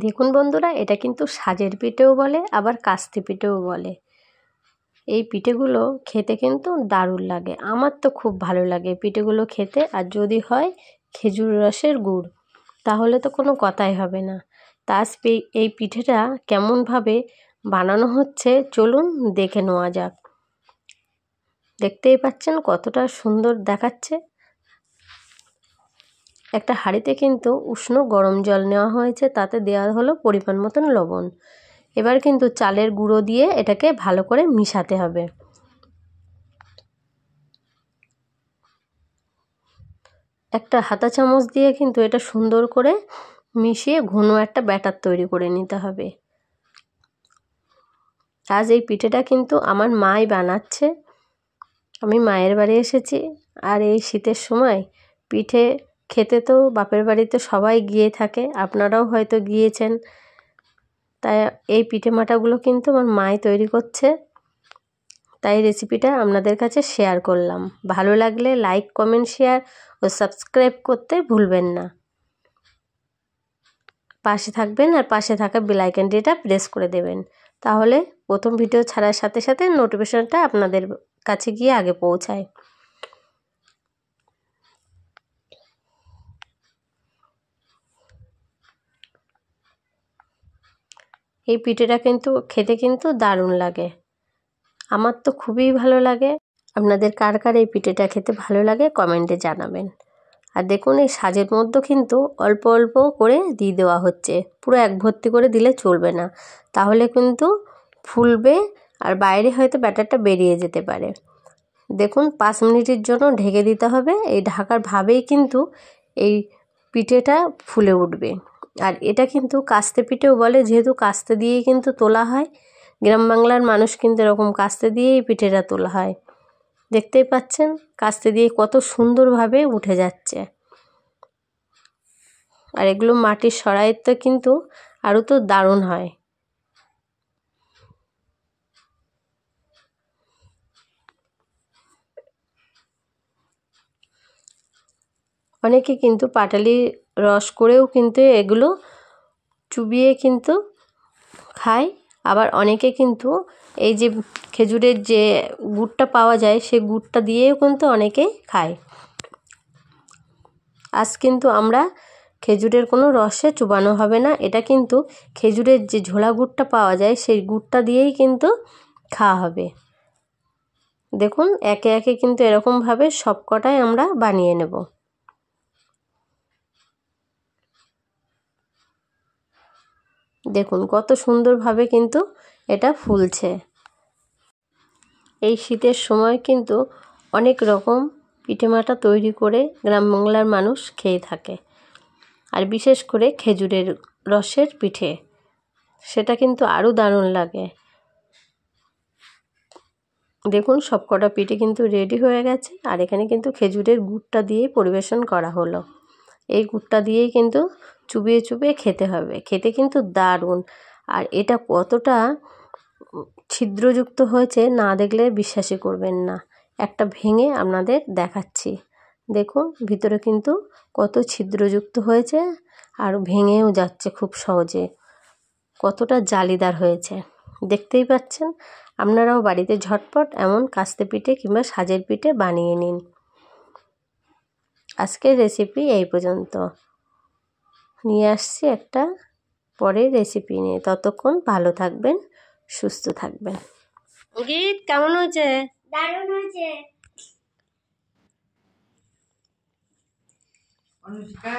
দেখুন বন্ধুরা, এটা কিন্তু সাজের পিঠেও বলে, আবার কাস্তে পিঠেও বলে। এই পিঠেগুলো খেতে কিন্তু দারুণ লাগে, আমার তো খুব ভালো লাগে পিঠেগুলো খেতে। আর যদি হয় খেজুর রসের গুড়, তাহলে তো কোনো কথাই হবে না। তা এই পিঠেটা কেমনভাবে বানানো হচ্ছে চলুন দেখে নেওয়া যাক। দেখতেই পাচ্ছেন কতটা সুন্দর দেখাচ্ছে। একটা হাঁড়িতে কিন্তু উষ্ণ গরম জল নেওয়া হয়েছে, তাতে দেওয়া হলো পরিমাণ মতন লবণ। এবার কিন্তু চালের গুঁড়ো দিয়ে এটাকে ভালো করে মিশাতে হবে। একটা হাতা চামচ দিয়ে কিন্তু এটা সুন্দর করে মিশিয়ে ঘন একটা ব্যাটার তৈরি করে নিতে হবে। আজ এই পিঠেটা কিন্তু আমার মাই বানাচ্ছে। আমি মায়ের বাড়ি এসেছি, আর এই শীতের সময় পিঠে খেতে তো বাপের বাড়িতে সবাই গিয়ে থাকে, আপনারাও হয়তো গিয়েছেন। তাই এই পিঠে মাটাগুলো কিন্তু আমার মাই তৈরি করছে, তাই রেসিপিটা আপনাদের কাছে শেয়ার করলাম। ভালো লাগলে লাইক, কমেন্ট, শেয়ার ও সাবস্ক্রাইব করতে ভুলবেন না। পাশে থাকবেন আর পাশে থাকা বেল আইকনটিটা প্রেস করে দেবেন, তাহলে প্রথম ভিডিও ছাড়ার সাথে সাথে নোটিফিকেশনটা আপনাদের কাছে গিয়ে আগে পৌঁছায়। এই পিঠেটা কিন্তু খেতে কিন্তু দারুণ লাগে, আমার তো খুবই ভালো লাগে। আপনাদের কার কার এই পিঠেটা খেতে ভালো লাগে কমেন্টে জানাবেন। আর দেখুন এই সাজের মধ্যে কিন্তু অল্প অল্প করে দিয়ে দেওয়া হচ্ছে, পুরো এক ভর্তি করে দিলে চলবে না, তাহলে কিন্তু ফুলবে আর বাইরে হয়তো ব্যাটারটা বেরিয়ে যেতে পারে। দেখুন 5 মিনিটের জন্য ঢেকে দিতে হবে। এই ঢাকার ভাবেই কিন্তু এই পিঠেটা ফুলে উঠবে। আর এটা কিন্তু কাস্তে পিঠেও বলে, যেহেতু কাস্তে দিয়েই কিন্তু তোলা হয়। গ্রাম বাংলার মানুষ কিন্তু এরকম কাস্তে দিয়েই পিঠেটা তোলা হয়। দেখতেই পাচ্ছেন কাস্তে দিয়ে কত সুন্দরভাবে উঠে যাচ্ছে। আর এগুলো মাটির সরাইতে কিন্তু আরও তো দারুণ হয়। অনেকে কিন্তু পাটালি রস করেও কিন্তু এগুলো চুবিয়ে কিন্তু খায়, আবার অনেকে কিন্তু এই যে খেজুরের যে গুড়টা পাওয়া যায় সেই গুড়টা দিয়েও কিন্তু অনেকে খায়। আজ কিন্তু আমরা খেজুরের কোনো রসে চুবানো হবে না, এটা কিন্তু খেজুরের যে ঝোলা গুড়টা পাওয়া যায় সেই গুড়টা দিয়েই কিন্তু খাওয়া হবে। দেখুন একে একে কিন্তু এরকমভাবে সব কটাই আমরা বানিয়ে নেব। দেখুন কত সুন্দরভাবে কিন্তু এটা ফুলছে। এই শীতের সময় কিন্তু অনেক রকম পিঠেমাটা তৈরি করে গ্রাম বাংলার মানুষ খেয়ে থাকে, আর বিশেষ করে খেজুরের রসের পিঠে, সেটা কিন্তু আরও দারুণ লাগে। দেখুন সব কটা পিঠে কিন্তু রেডি হয়ে গেছে, আর এখানে কিন্তু খেজুরের গুড়টা দিয়েই পরিবেশন করা হলো। এই গুড়টা দিয়েই কিন্তু চুবিয়ে চুবিয়ে খেতে হবে, খেতে কিন্তু দারুণ। আর এটা কতটা ছিদ্রযুক্ত হয়েছে না দেখলে বিশ্বাসই করবেন না। একটা ভেঙে আপনাদের দেখাচ্ছি। দেখুন ভিতরে কিন্তু কত ছিদ্রযুক্ত হয়েছে, আর ভেঙেও যাচ্ছে খুব সহজে, কতটা জালিদার হয়েছে দেখতেই পাচ্ছেন। আপনারাও বাড়িতে ঝটপট এমন কাস্তে পিঠে কিংবা সাজের পিঠে বানিয়ে নিন। আজকের রেসিপি এই পর্যন্ত, নিয়ে আসছি একটা পরের রেসিপি নিয়ে। ততক্ষণ ভালো থাকবেন, সুস্থ থাকবেন। গীত কেমন হয়েছে? দারুণ হয়েছে। অনুষ্কা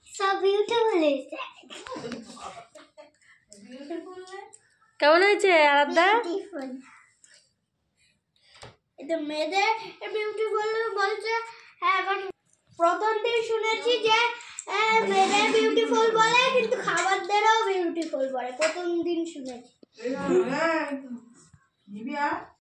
সব বিউটিফুল হয়েছে। কেমন হয়েছে আরাধ্যা? এটা মেয়েদের বিউটিফুল বলছে। হ্যাঁ, এখন প্রথম দিন শুনেছি যে মেয়েদের বিউটিফুল বলে, কিন্তু খাবারদেরও বিউটিফুল বলে, প্রথম দিন শুনেছি।